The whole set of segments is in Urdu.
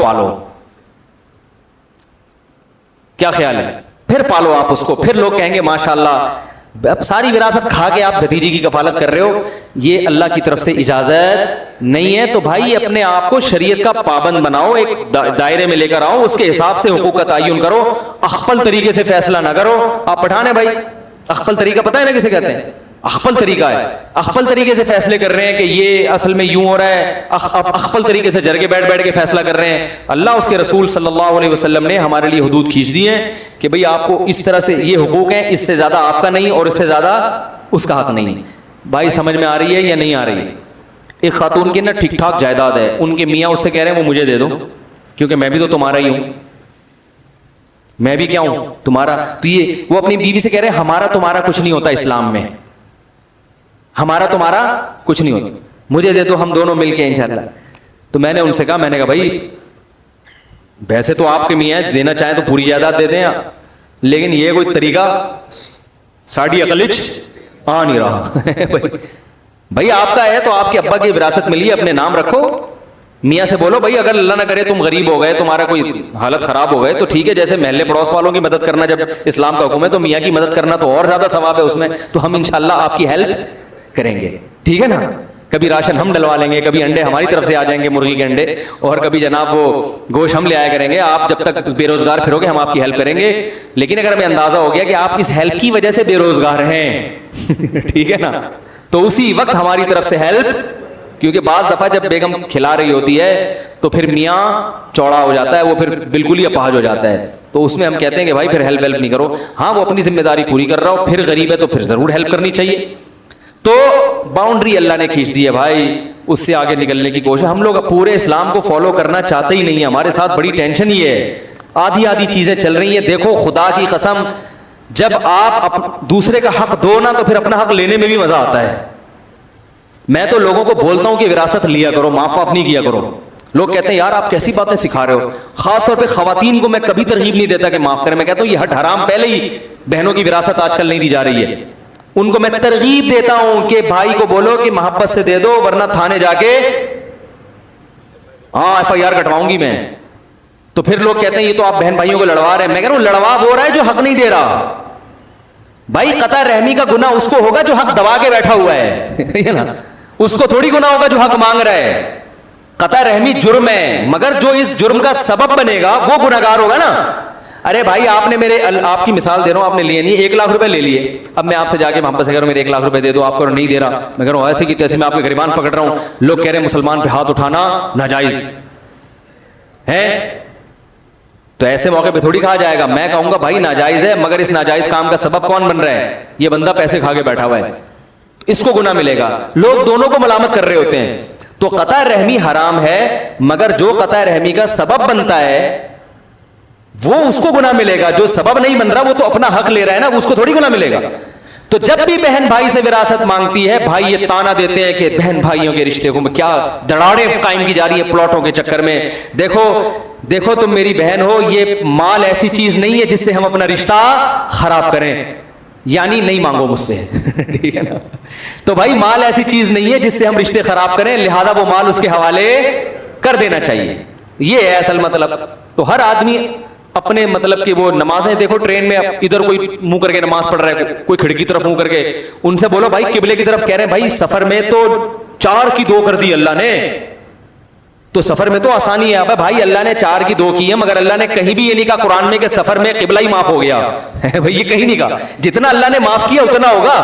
پالو. کیا خیال ہے؟ پھر پالو آپ اس کو. پھر لوگ کہیں گے ماشاءاللہ اب ساری وراثت کھا کے آپ بھتیجی کی کفالت کر رہے ہو. یہ اللہ کی طرف سے اجازت نہیں ہے. تو بھائی اپنے آپ کو شریعت کا پابند بناؤ, ایک دائرے میں لے کر آؤ, اس کے حساب سے حقوق کا تعین کرو, اخپل طریقے سے فیصلہ نہ کرو. آپ پٹھان ہیں بھائی, اخپل طریقہ پتہ ہے نا کسے کہتے ہیں؟ اخپل طریقہ ہے. اخپل طریقے سے فیصلے کر رہے ہیں کہ یہ اصل میں یوں ہو رہا ہے, اخپل طریقے سے جرگے بیٹھ کے فیصلہ کر رہے ہیں. اللہ اس کے رسول صلی اللہ علیہ وسلم نے ہمارے لیے حدود کھینچ دی ہیں کہ بھئی آپ کو اس طرح سے یہ حقوق ہیں, اس سے زیادہ آپ کا نہیں اور اس سے زیادہ اس کا حق نہیں. بھائی سمجھ میں آ رہی ہے یا نہیں آ رہی ہے؟ ایک خاتون کی نا ٹھیک ٹھاک جائیداد ہے, ان کے میاں اس سے کہہ رہے ہیں وہ مجھے دے دو کیونکہ میں بھی تو تمہارا ہی ہوں, میں بھی کیا ہوں تمہارا. تو یہ وہ اپنی بیوی سے کہہ رہے ہیں ہمارا تمہارا کچھ نہیں ہوتا اسلام میں, ہمارا تمہارا کچھ نہیں ہوتا, مجھے دے دو ہم دونوں مل کے انشاءاللہ. تو میں نے ان سے کہا, میں نے کہا بھائی ویسے تو آپ کے میاں دینا چاہیں تو پوری جائیداد دے دیں, لیکن یہ کوئی طریقہ ساڑھی اقلچ آ نہیں رہا. بھائی آپ کا ہے تو آپ کے ابا کی وراثت ملی ہے, اپنے نام رکھو. میاں سے بولو بھائی اگر اللہ نہ کرے تم غریب ہو گئے, تمہارا کوئی حالت خراب ہو گئے تو ٹھیک ہے, جیسے محلے پڑوس والوں کی مدد کرنا جب اسلام کا حکم ہے تو میاں کی مدد کرنا تو اور زیادہ ثواب ہے اس میں, تو ہم انشاءاللہ آپ کی ہیلپ کریں گے, ٹھیک ہے نا. کبھی راشن ہم ڈلوا لیں گے, کبھی انڈے ہماری طرف سے آ جائیں گے, مرغی کے انڈے, اور کبھی جناب وہ گوشت ہم لے آیا کریں گے. آپ جب تک بے روزگار پھرو گے ہم آپ کی ہیلپ کریں گے. لیکن اگر ہمیں اندازہ ہو گیا کہ آپ اس ہیلپ کی وجہ سے بے روزگار ہیں ٹھیک ہے نا, تو اسی وقت ہماری طرف سے ہیلپ, کیونکہ بعض دفعہ جب بیگم کھلا رہی ہوتی ہے تو پھر میاں چوڑا ہو جاتا ہے, وہ پھر بالکل ہی اپاہج ہو جاتا ہے, تو اس میں ہم کہتے ہیں کہ بھائی پھر ہیلپ نہیں کرو. ہاں وہ اپنی ذمہ داری پوری کر رہا ہو, پھر غریب ہے تو پھر ضرور ہیلپ کرنی چاہیے. تو باؤنڈری اللہ نے کھینچ دی ہے بھائی, اس سے آگے نکلنے کی کوشش. ہم لوگ پورے اسلام کو فالو کرنا چاہتے ہی نہیں ہیں, ہمارے ساتھ بڑی ٹینشن یہ ہے, آدھی چیزیں چل رہی ہیں. دیکھو خدا کی قسم, جب آپ دوسرے کا حق دو نا تو پھر اپنا حق لینے میں بھی مزہ آتا ہے. میں تو لوگوں کو بولتا ہوں کہ وراثت لیا کرو, معاف نہیں کیا کرو. لوگ کہتے ہیں یار آپ کیسی باتیں سکھا رہے ہو. خاص طور پہ خواتین کو میں کبھی ترغیب نہیں دیتا کہ معاف کریں. میں کہتا ہوں یہ ہٹ حرام, پہلے ہی بہنوں کی وراثت آج کل نہیں دی جا رہی ہے. ان کو میں ترغیب دیتا ہوں کہ بھائی کو بولو کہ محبت سے دے دو, ورنہ تھانے جا کے ایف آئی آر کٹواؤں گی میں. تو پھر لوگ کہتے ہیں یہ تو آپ بہن بھائیوں کو لڑوا رہے ہیں. میں کہہ رہا ہوں لڑوا وہ رہا ہے جو حق نہیں دے رہا. بھائی قطع رحمی کا گناہ اس کو ہوگا جو حق دبا کے بیٹھا ہوا ہے نا, اس کو تھوڑی گناہ ہوگا جو حق مانگ رہا ہے. قطع رحمی جرم ہے, مگر جو اس جرم کا سبب بنے گا وہ گناہگار ہوگا نا. ارے بھائی آپ نے آپ کی مثال دے رہا ہوں, آپ نے لیے نہیں, 1 لاکھ روپے لے لیے. اب میں آپ سے جا کے محبت سے کہہ رہا ہوں میرے 1 لاکھ روپے دے دو, آپ کو نہیں دے رہا. میں کہہ رہا ہوں ایسے کی تیسے میں آپ کے گریبان پکڑ رہا ہوں. لوگ کہہ رہے ہیں مسلمان پہ ہاتھ اٹھانا ناجائز ہے, تو ایسے موقع پہ تھوڑی کہا جائے گا. میں کہوں گا بھائی ناجائز ہے, مگر اس ناجائز کام کا سبب کون بن رہا ہے؟ یہ بندہ پیسے کھا کے بیٹھا ہوا ہے, اس کو گناہ ملے گا. لوگ دونوں کو ملامت کر رہے ہوتے ہیں. تو قطع رحمی حرام ہے, مگر جو قطع رحمی کا سبب بنتا ہے وہ اس کو گناہ ملے گا. جو سبب نہیں بن رہا وہ تو اپنا حق لے رہا ہے نا, اس کو تھوڑی گناہ ملے گا. تو جب بھی بہن بھائی سے وراثت مانگتی ہے, بھائی یہ تانا دیتے ہیں کہ بہن بھائیوں کے رشتے کو کیا دراڑیں قائم کی جا رہی ہے پلاٹوں کے چکر میں. دیکھو تم میری بہن ہو, یہ مال ایسی چیز نہیں ہے جس سے ہم اپنا رشتہ خراب کریں, یعنی نہیں مانگو مجھ سے ٹھیک ہے نا. تو بھائی مال ایسی چیز نہیں ہے جس سے ہم رشتے خراب کریں, لہذا وہ مال اس کے حوالے کر دینا چاہیے. یہ ہے اصل مطلب. تو ہر آدمی اپنے مطلب کہ وہ نمازیں دیکھو ٹرین میں ادھر کوئی منہ کر کے نماز پڑھ رہا ہے, کوئی کھڑکی کی طرف منہ کر کے, ان سے بولو بھائی قبلے کی طرف. کہہ رہے ہیں بھائی سفر میں تو 4 کی 2 کر دی اللہ نے, تو سفر میں تو آسانی ہے. ابے بھائی اللہ نے 4 کی 2 کی ہے, مگر اللہ نے کہیں بھی یہ نہیں کہا قرآن میں کہ سفر میں قبلہ ہی معاف ہو گیا بھائی یہ کہیں نہیں کہا. جتنا اللہ نے معاف کیا اتنا ہوگا.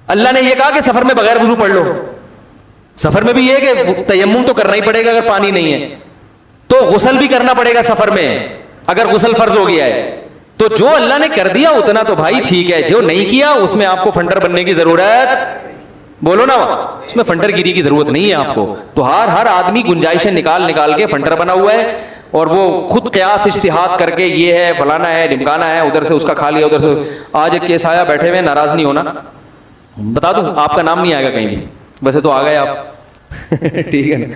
اللہ نے یہ کہا کہ سفر میں بغیر وضو پڑھ لو. سفر میں بھی یہ کہ تیمم تو کرنا ہی پڑے گا اگر پانی نہیں ہے, تو غسل بھی کرنا پڑے گا سفر میں اگر غسل فرض ہو گیا ہے. تو جو اللہ نے کر دیا اتنا تو بھائی ٹھیک ہے, جو نہیں کیا اس میں آپ کو فنڈر بننے کی ضرورت, بولو نا, اس میں فنڈر گیری کی ضرورت نہیں ہے آپ کو. تو ہر آدمی گنجائشیں نکال کے فنڈر بنا ہوا ہے, اور وہ خود قیاس اجتہاد کر کے یہ ہے فلانا ہے ڈمکانا ہے, ادھر سے اس کا کھا لیا ادھر سے. آج ایک کیس آیا, بیٹھے ہوئے, ناراض نہیں ہونا, بتا دوں آپ کا نام نہیں آئے گا کہیں بھی, ویسے تو آ گئے آپ ٹھیک ہے نا.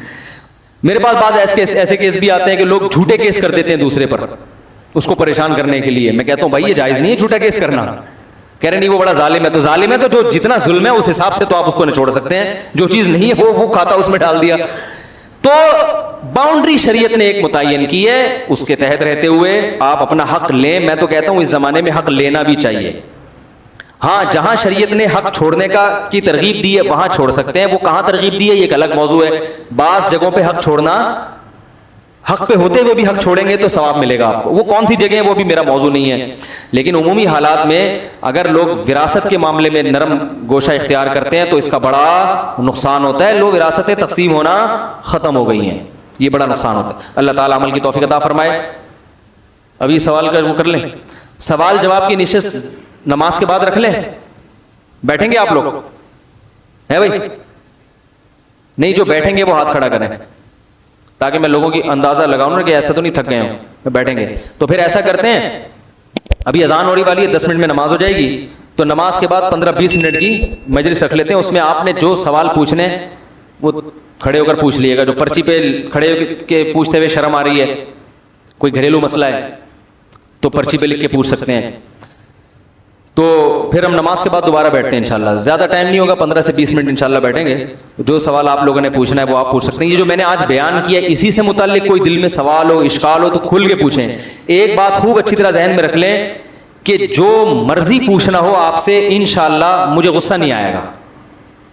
میرے پاس بعض ایسے کیس بھی آتے ہیں کہ لوگ جھوٹے کیس کر دیتے ہیں دوسرے پر اس کو پریشان کرنے کے لیے. میں کہتا ہوں بھائی یہ جائز نہیں ہے جھوٹا کیس کرنا. کہہ رہے نہیں وہ بڑا ظالم ہے. تو ظالم ہے تو جو جتنا ظلم ہے اس حساب سے تو آپ اس کو نچوڑ سکتے ہیں, جو چیز نہیں ہے وہ کھاتا اس میں ڈال دیا. تو باؤنڈری شریعت نے ایک متعین کی ہے, اس کے تحت رہتے ہوئے آپ اپنا حق لیں. میں تو کہتا ہوں اس زمانے میں حق لینا بھی چاہیے. ہاں جہاں شریعت نے حق چھوڑنے کی ترغیب دی ہے وہاں چھوڑ سکتے ہیں. وہ کہاں ترغیب دی ہے یہ ایک الگ موضوع ہے. بعض جگہوں پہ حق چھوڑنا, حق پہ ہوتے ہوئے بھی حق چھوڑیں گے تو ثواب ملے گا آپ کو. وہ کون سی جگہ ہیں وہ بھی میرا موضوع نہیں ہے, لیکن عمومی حالات میں اگر لوگ وراثت کے معاملے میں نرم گوشہ اختیار کرتے ہیں تو اس کا بڑا نقصان ہوتا ہے. لوگ وراثتیں تقسیم ہونا ختم ہو گئی ہیں, یہ بڑا نقصان ہوتا ہے. اللہ تعالیٰ عمل کی توفیق عطا فرمائے. ابھی سوال وہ کر لیں, سوال جواب کی نشست نماز کے بعد رکھ لیں. بیٹھیں گے آپ لوگ ہے بھائی؟ نہیں, جو بیٹھیں گے وہ ہاتھ کھڑا کریں تاکہ میں لوگوں کی اندازہ لگاؤں نا کہ ایسا تو نہیں تھک گئے ہوں. بیٹھیں گے تو پھر ایسا کرتے ہیں, ابھی اذان ہونے والی ہے, 10 منٹ میں نماز ہو جائے گی, تو نماز کے بعد 15-20 منٹ کی مجلس رکھ لیتے ہیں. اس میں آپ نے جو سوال پوچھنے وہ کھڑے ہو کر پوچھ لیے گا. جو پرچی پہ کھڑے ہو کے پوچھتے ہوئے شرم آ رہی ہے, کوئی گھریلو مسئلہ ہے تو پرچی پہ لکھ کے پوچھ سکتے ہیں. تو پھر ہم نماز کے بعد دوبارہ بیٹھتے ہیں انشاءاللہ. زیادہ ٹائم نہیں ہوگا, 15 سے 20 منٹ انشاءاللہ بیٹھیں گے. جو سوال آپ لوگوں نے پوچھنا ہے وہ آپ پوچھ سکتے ہیں. یہ جو میں نے آج بیان کیا اسی سے متعلق کوئی دل میں سوال ہو, اشکال ہو تو کھل کے پوچھیں. ایک بات خوب اچھی طرح ذہن میں رکھ لیں کہ جو مرضی پوچھنا ہو آپ سے انشاءاللہ مجھے غصہ نہیں آئے گا.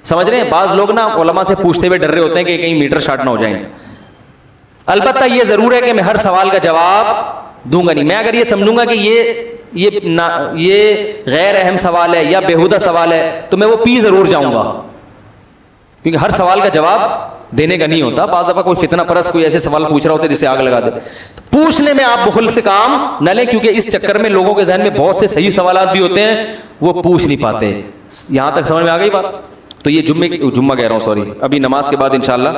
سمجھ رہے ہیں؟ بعض لوگ نا علماء سے پوچھتے ہوئے ڈر رہے ہوتے ہیں کہ کہیں میٹر شارٹ نہ ہو جائیں. البتہ یہ ضرور ہے کہ میں ہر سوال کا جواب دوں گا نہیں. میں اگر یہ سمجھوں گا کہ یہ غیر اہم سوال ہے یا بیہودہ سوال ہے تو میں وہ پی ضرور جاؤں گا, کیونکہ ہر سوال کا جواب دینے کا نہیں ہوتا. بعض دفعہ کوئی فتنہ پرست کوئی ایسے سوال پوچھ رہا ہوتا ہے جس سے آگ لگا دے. پوچھنے میں آپ بخل سے کام نہ لیں, کیونکہ اس چکر میں لوگوں کے ذہن میں بہت سے صحیح سوالات بھی ہوتے ہیں وہ پوچھ نہیں پاتے. یہاں تک سمجھ میں آ گئی بات؟ تو یہ جمعہ کہہ رہا ہوں, سوری, ابھی نماز کے بعد انشاءاللہ.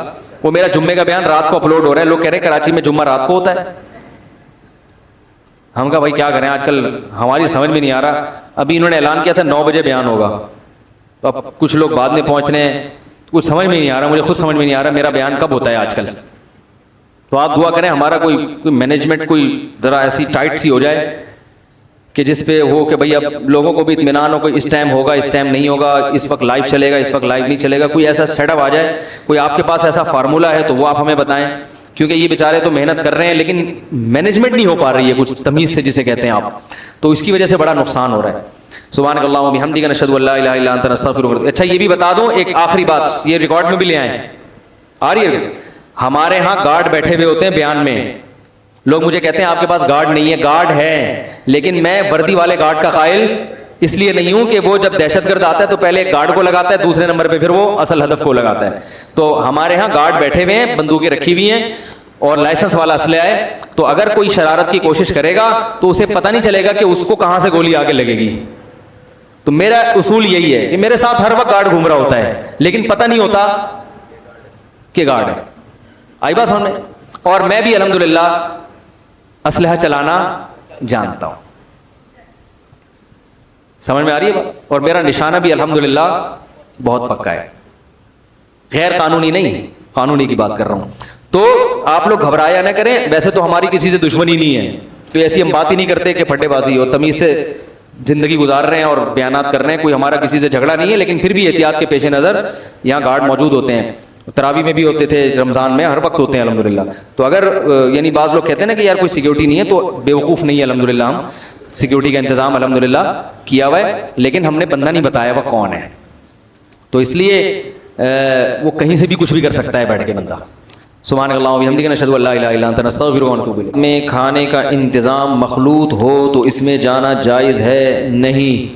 وہ میرا جمعے کا بیان رات کو اپلوڈ ہو رہا ہے. لوگ کہہ رہے ہیں کراچی میں جمعہ رات کو ہوتا ہے. ہم کہا بھائی کیا کریں, آج کل ہماری سمجھ میں نہیں آ رہا. ابھی انہوں نے اعلان کیا تھا 9 بجے بیان ہوگا, تو اب کچھ لوگ بعد میں پہنچ رہے ہیں. کچھ سمجھ میں نہیں آ رہا, مجھے خود سمجھ میں نہیں آ رہا میرا بیان کب ہوتا ہے آج کل. تو آپ دعا کریں ہمارا کوئی مینجمنٹ کوئی ذرا ایسی ٹائٹ سی ہو جائے کہ جس پہ ہو کہ بھائی اب لوگوں کو بھی اطمینان ہو کہ اس ٹائم ہوگا, اس ٹائم نہیں ہوگا, اس وقت لائیو چلے گا, اس وقت لائیو نہیں چلے گا. کوئی ایسا سیٹ اپ آ جائے, کوئی آپ کے پاس ایسا فارمولہ ہے تو وہ آپ ہمیں بتائیں, کیونکہ یہ بیچارے تو محنت کر رہے ہیں لیکن مینجمنٹ نہیں ہو پا رہی ہے کچھ تمیز سے جسے کہتے ہیں آپ, تو اس کی وجہ سے بڑا نقصان ہو رہا ہے. سبحانک اللہم و بحمدک نشہد ان لا الہ الا انت نستغفرک. اچھا یہ بھی بتا دوں ایک آخری بات, یہ ریکارڈ میں بھی لے آئیں, آ رہی ہے. ہمارے ہاں گارڈ بیٹھے ہوئے ہوتے ہیں بیان میں. لوگ مجھے کہتے ہیں آپ کے پاس گارڈ نہیں ہے. گارڈ ہے, لیکن میں وردی والے گارڈ کا قائل اس لیے نہیں ہوں کہ وہ جب دہشت گرد آتا ہے تو پہلے ایک گارڈ کو لگاتا ہے, دوسرے نمبر پہ پھر وہ اصل ہدف کو لگاتا ہے. تو ہمارے ہاں گارڈ بیٹھے ہوئے ہیں, بندوقیں رکھی ہوئی ہیں اور لائسنس والا اسلحہ ہے. تو اگر کوئی شرارت کی کوشش کرے گا تو اسے پتہ نہیں چلے گا کہ اس کو کہاں سے گولی آگے لگے گی. تو میرا اصول یہی ہے کہ میرے ساتھ ہر وقت گارڈ گھوم رہا ہوتا ہے لیکن پتہ نہیں ہوتا کہ گارڈ ہے. آئی بات سامنے. اور میں بھی الحمدللہ اسلحہ چلانا جانتا ہوں, سمجھ میں آ رہی ہے بات. اور میرا نشانہ بھی الحمدللہ بہت پکا ہے, غیر قانونی نہیں, قانونی کی بات کر رہا ہوں. تو آپ لوگ گھبرایا نہ کریں. ویسے تو ہماری کسی سے دشمنی نہیں ہے, تو ایسی ہم بات ہی نہیں کرتے کہ پھٹے بازی ہو, تمیز سے زندگی گزار رہے ہیں اور بیانات کر رہے ہیں. کوئی ہمارا کسی سے جھگڑا نہیں ہے, لیکن پھر بھی احتیاط کے پیش نظر یہاں گارڈ موجود ہوتے ہیں. تراویح میں بھی ہوتے تھے, رمضان میں ہر وقت ہوتے ہیں الحمدللہ. تو اگر یعنی بعض لوگ کہتے ہیں نا کہ یار کوئی سیکیورٹی نہیں ہے, تو بے وقوف نہیں ہے الحمدللہ. ہم سیکیورٹی کا انتظام الحمدللہ کیا ہوا ہے, لیکن ہم نے بندہ نہیں بتایا وہ کون ہے. تو اس لیے وہ کہیں سے بھی کچھ بھی کر سکتا ہے بیٹھ کے بندہ. سبحان اللہ و بحمدہ نشہد ان لا الہ الا انت نستغفرک و نتوب الیک. میں کھانے کا انتظام مخلوط ہو تو اس میں جانا جائز ہے؟ نہیں,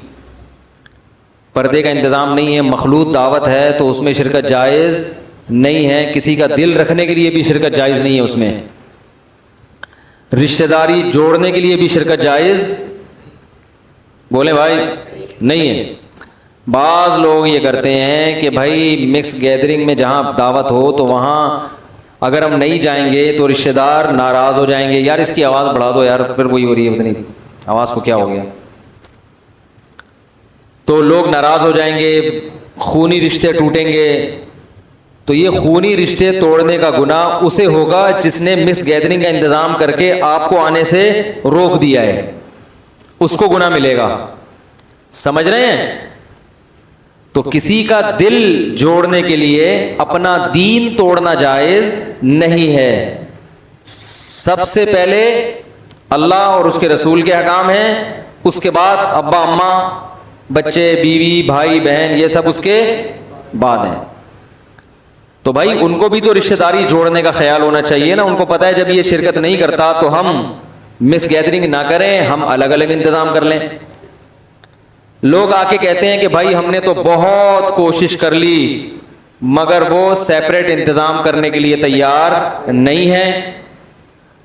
پردے کا انتظام نہیں ہے, مخلوط دعوت ہے تو اس میں شرکت جائز نہیں ہے. کسی کا دل رکھنے کے لیے بھی شرکت جائز نہیں ہے اس میں. رشتہ داری جوڑنے کے لیے بھی شرکت جائز بولے بھائی نہیں ہے. بعض لوگ یہ کرتے ہیں کہ بھائی مکس گیدرنگ میں جہاں دعوت ہو تو وہاں اگر ہم نہیں جائیں گے تو رشتہ دار ناراض ہو جائیں گے. یار اس کی آواز بڑھا دو یار, پھر وہی ہو رہی ہے, اتنی آواز کو کیا ہو گیا. تو لوگ ناراض ہو جائیں گے, خونی رشتے ٹوٹیں گے. تو یہ خونی رشتے توڑنے کا گناہ اسے ہوگا جس نے مکس گیدرنگ کا انتظام کر کے آپ کو آنے سے روک دیا ہے, اس کو گناہ ملے گا. سمجھ رہے ہیں؟ تو کسی کا دل جوڑنے کے لیے اپنا دین توڑنا جائز نہیں ہے. سب سے پہلے اللہ اور اس کے رسول کے احکام ہیں, اس کے بعد ابا اماں, بچے, بیوی, بھائی بہن, یہ سب اس کے بعد ہیں. تو بھائی ان کو بھی تو رشتہ داری جوڑنے کا خیال ہونا چاہیے نا. ان کو پتہ ہے جب یہ شرکت نہیں کرتا تو ہم مس گیدرنگ نہ کریں, ہم الگ الگ انتظام کر لیں. لوگ آ کے کہتے ہیں کہ بھائی ہم نے تو بہت کوشش کر لی مگر وہ سیپریٹ انتظام کرنے کے لیے تیار نہیں ہیں,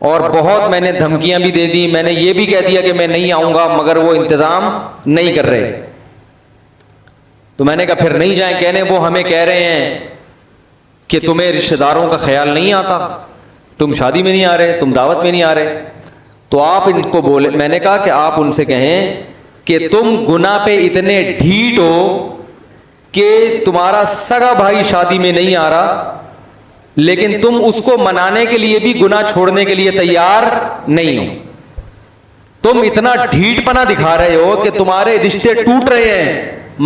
اور بہت میں نے دھمکیاں بھی دے دی, میں نے یہ بھی کہہ دیا کہ میں نہیں آؤں گا, مگر وہ انتظام نہیں کر رہے. تو میں نے کہا پھر نہیں جائیں کہنے, وہ ہمیں کہہ رہے ہیں کہ تمہیں رشتہ داروں کا خیال نہیں آتا, تم شادی میں نہیں آ رہے, تم دعوت میں نہیں آ رہے. تو آپ ان کو بولے, میں نے کہا کہ آپ ان سے کہیں کہ تم گناہ پہ اتنے ڈھیٹ ہو کہ تمہارا سگا بھائی شادی میں نہیں آ رہا, لیکن تم اس کو منانے کے لیے بھی گناہ چھوڑنے کے لیے تیار نہیں ہو. تم اتنا ڈھیٹ پنا دکھا رہے ہو کہ تمہارے رشتے ٹوٹ رہے ہیں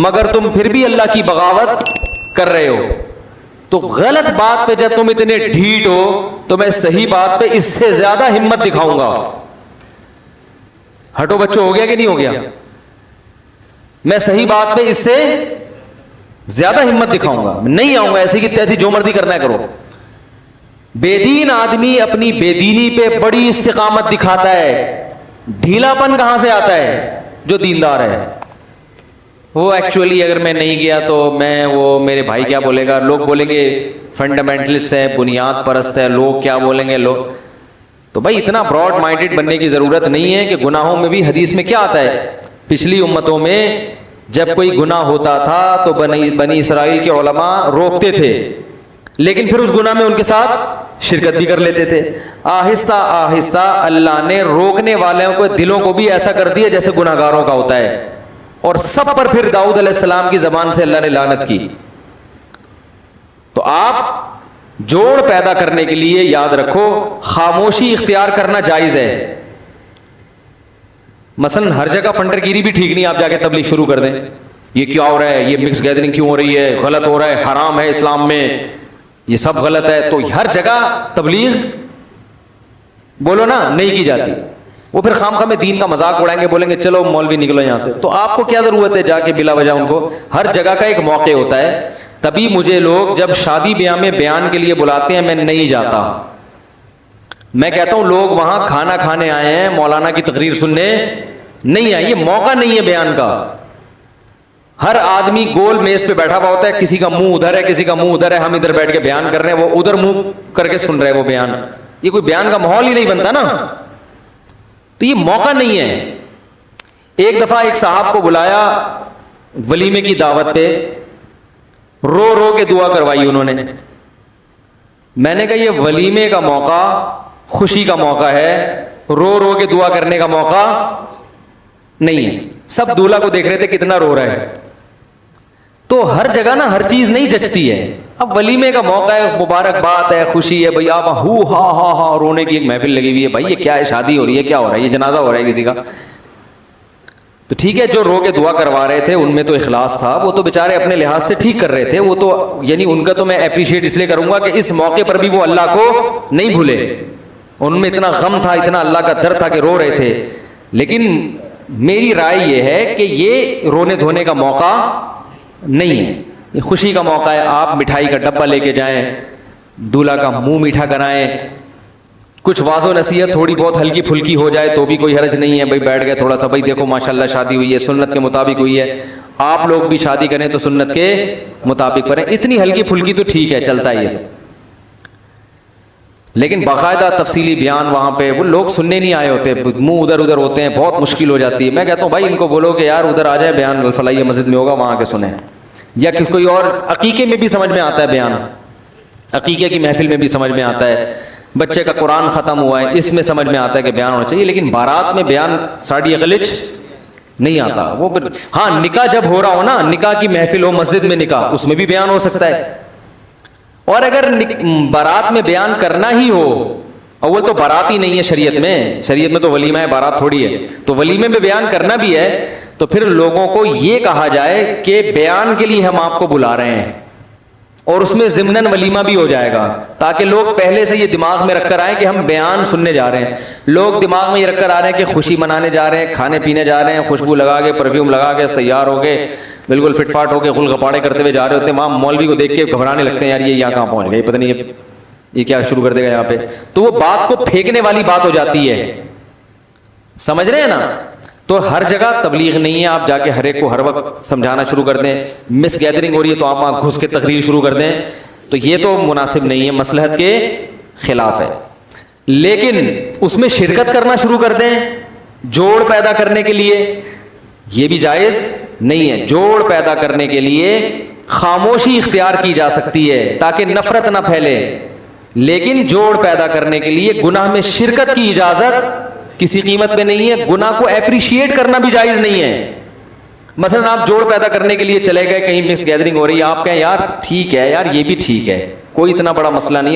مگر تم پھر بھی اللہ کی بغاوت کر رہے ہو. تو غلط بات پہ جب تم اتنے ڈھیٹ ہو تو میں صحیح بات پہ اس سے زیادہ ہمت دکھاؤں گا. ہٹو بچوں, ہو گیا کہ نہیں ہو گیا؟ میں صحیح بات پہ اس سے زیادہ ہمت دکھاؤں گا, نہیں آؤں گا ایسی کی تیسی, جو مرضی کرنا ہے کرو. بے دین آدمی اپنی بے دینی پہ بڑی استقامت دکھاتا ہے, ڈھیلا پن کہاں سے آتا ہے؟ جو دیندار ہے وہ ایکچولی اگر میں نہیں گیا تو میں, وہ میرے بھائی کیا بولے گا, لوگ بولیں گے فنڈامنٹلسٹ ہے, بنیاد پرست ہے, لوگ کیا بولیں گے لوگ. تو بھائی اتنا براڈ مائنڈڈ بننے کی ضرورت نہیں ہے کہ گناہوں میں بھی حدیث میں کیا آتا ہے, پچھلی امتوں میں جب کوئی گناہ ہوتا تھا تو بنی اسرائیل کے علماء روکتے تھے, لیکن پھر اس گناہ میں ان کے ساتھ شرکت بھی کر لیتے تھے. آہستہ آہستہ اللہ نے روکنے والوں کو دلوں کو بھی ایسا کر دیا جیسے گناہ گاروں کا ہوتا ہے, اور سب پر پھر داؤد علیہ السلام کی زبان سے اللہ نے لعنت کی. تو آپ جوڑ پیدا کرنے کے لیے یاد رکھو خاموشی اختیار کرنا جائز ہے. مثلا ہر جگہ فنڈر گیری بھی ٹھیک نہیں, آپ جا کے تبلیغ شروع کر دیں, یہ کیا ہو رہا ہے, یہ مکس گیدرنگ کیوں ہو رہی ہے, غلط ہو رہا ہے, حرام ہے اسلام میں, یہ سب غلط ہے. تو ہر جگہ تبلیغ بولو نا نہیں کی جاتی. وہ پھر خام خواہ میں دین کا مذاق اڑائیں گے, بولیں گے چلو مولوی نکلو یہاں سے. تو آپ کو کیا ضرورت ہے جا کے بلا وجہ ان کو, ہر جگہ کا ایک موقع ہوتا ہے. تبھی مجھے لوگ جب شادی بیاہ میں بیان کے لیے بلاتے ہیں میں نہیں جاتا. میں کہتا ہوں لوگ وہاں کھانا کھانے آئے ہیں, مولانا کی تقریر سننے نہیں آئے, یہ موقع نہیں ہے بیان کا. ہر آدمی گول میز پہ بیٹھا ہوا ہوتا ہے, کسی کا منہ ادھر ہے, کسی کا منہ ادھر ہے, ہم ادھر بیٹھ کے بیان کر رہے ہیں, وہ ادھر منہ کر کے سن رہے ہیں وہ بیان. یہ کوئی بیان کا ماحول ہی نہیں بنتا نا, تو یہ موقع نہیں ہے. ایک دفعہ ایک صاحب کو بلایا ولیمے کی دعوت پہ, رو رو کے دعا کروائی انہوں نے. میں نے کہا یہ ولیمے کا موقع خوشی کا موقع ہے, رو رو کے دعا کرنے کا موقع نہیں ہے. سب دولہا کو دیکھ رہے تھے کتنا رو رہا ہے. تو ہر جگہ نا ہر چیز نہیں جچتی ہے. اب ولیمے کا موقع ہے, مبارک بات ہے, خوشی ہے, بھائی آپ ہو ہا ہا ہا رونے کی ایک محفل لگی ہوئی ہے, بھائی یہ کیا ہے, شادی ہو رہی ہے, کیا ہو رہا ہے, یہ جنازہ ہو رہا ہے کسی کا. تو ٹھیک ہے, جو رو کے دعا کروا رہے تھے ان میں تو اخلاص تھا, وہ تو بیچارے اپنے لحاظ سے ٹھیک کر رہے تھے, وہ تو یعنی ان کا تو میں اپریشیٹ اس لیے کروں گا کہ اس موقع پر بھی وہ اللہ کو نہیں بھولے. ان میں اتنا غم تھا, اتنا اللہ کا درد تھا کہ رو رہے تھے. لیکن میری رائے یہ ہے کہ یہ رونے دھونے کا موقع نہیں ہے, یہ خوشی کا موقع ہے. آپ مٹھائی کا ڈبہ لے کے جائیں, دولہا کا منہ میٹھا کرائیں, کچھ واضح و نصیحت تھوڑی بہت ہلکی پھلکی ہو جائے تو بھی کوئی حرج نہیں ہے. بھائی بیٹھ گئے تھوڑا سا, بھائی دیکھو ماشاءاللہ شادی ہوئی ہے, سنت کے مطابق ہوئی ہے, آپ لوگ بھی شادی کریں تو سنت کے مطابق کریں. اتنی ہلکی پھلکی تو ٹھیک ہے, چلتا ہے یہ. لیکن باقاعدہ تفصیلی بیان وہاں پہ وہ لوگ سننے نہیں آئے ہوتے, منہ ادھر ادھر ہوتے ہیں, بہت مشکل ہو جاتی ہے. میں کہتا ہوں بھائی ان کو بولو کہ یار ادھر آ جائے, بیان فلاحی مسجد میں ہوگا, وہاں کے سنیں. یا کہ کوئی اور عقیقے میں بھی سمجھ میں آتا ہے بیان, عقیقے کی محفل میں بھی سمجھ میں آتا ہے, بچے کا قرآن ختم ہوا ہے اس میں سمجھ میں آتا ہے کہ بیان ہونا چاہیے. لیکن بارات میں بیان ساڑی اقلچ نہیں آتا. وہ ہاں نکاح جب ہو رہا ہو نا, نکاح کی محفل ہو مسجد میں نکاح, اس میں بھی بیان ہو سکتا ہے. اور اگر بارات میں بیان کرنا ہی ہو, اول تو بارات ہی نہیں ہے شریعت میں, شریعت میں تو ولیمہ ہے, بارات تھوڑی ہے, تو ولیمے میں بیان کرنا بھی ہے تو پھر لوگوں کو یہ کہا جائے کہ بیان کے لیے ہم آپ کو بلا رہے ہیں، اور اس میں ضمناً ولیمہ بھی ہو جائے گا، تاکہ لوگ پہلے سے یہ دماغ میں رکھ کر آئیں کہ ہم بیان سننے جا رہے ہیں۔ لوگ دماغ میں یہ رکھ کر آ رہے ہیں کہ خوشی منانے جا رہے ہیں، کھانے پینے جا رہے ہیں، خوشبو لگا کے پرفیوم لگا کے تیار ہو کے بالکل فٹ فاٹ ہو کے غل غپاڑے کرتے ہوئے جا رہے ہوتے ہیں۔ وہاں مولوی کو دیکھ کے گھبرانے لگتے ہیں، یار یہ یہاں کہاں پہنچ گئے، پتہ نہیں یہ کیا شروع کر دے گا یہاں پہ۔ تو وہ بات کو پھینکنے والی بات ہو جاتی ہے، سمجھ رہے ہیں نا؟ تو ہر جگہ تبلیغ نہیں ہے آپ جا کے ہر ایک کو ہر وقت سمجھانا شروع کر دیں، مس گیدرنگ ہو رہی ہے تو آپ وہاں گھس کے تقریر شروع کر دیں، تو یہ تو مناسب نہیں ہے، مصلحت کے خلاف ہے۔ لیکن اس میں شرکت کرنا شروع کر دیں جوڑ پیدا کرنے کے لیے، یہ بھی جائز نہیں ہے۔ جوڑ پیدا کرنے کے لیے خاموشی اختیار کی جا سکتی ہے تاکہ نفرت نہ پھیلے، لیکن جوڑ پیدا کرنے کے لیے گناہ میں شرکت کی اجازت کسی قیمت پہ نہیں ہے۔ گناہ کو اپریشیٹ کرنا بھی جائز نہیں ہے۔ مثلا آپ جوڑ پیدا کرنے کے لیے چلے گئے، کہیں مس گیدرنگ ہو رہی ہے، آپ کہیں یار ٹھیک ہے، یار یہ بھی ٹھیک ہے، کوئی اتنا بڑا مسئلہ نہیں ہے۔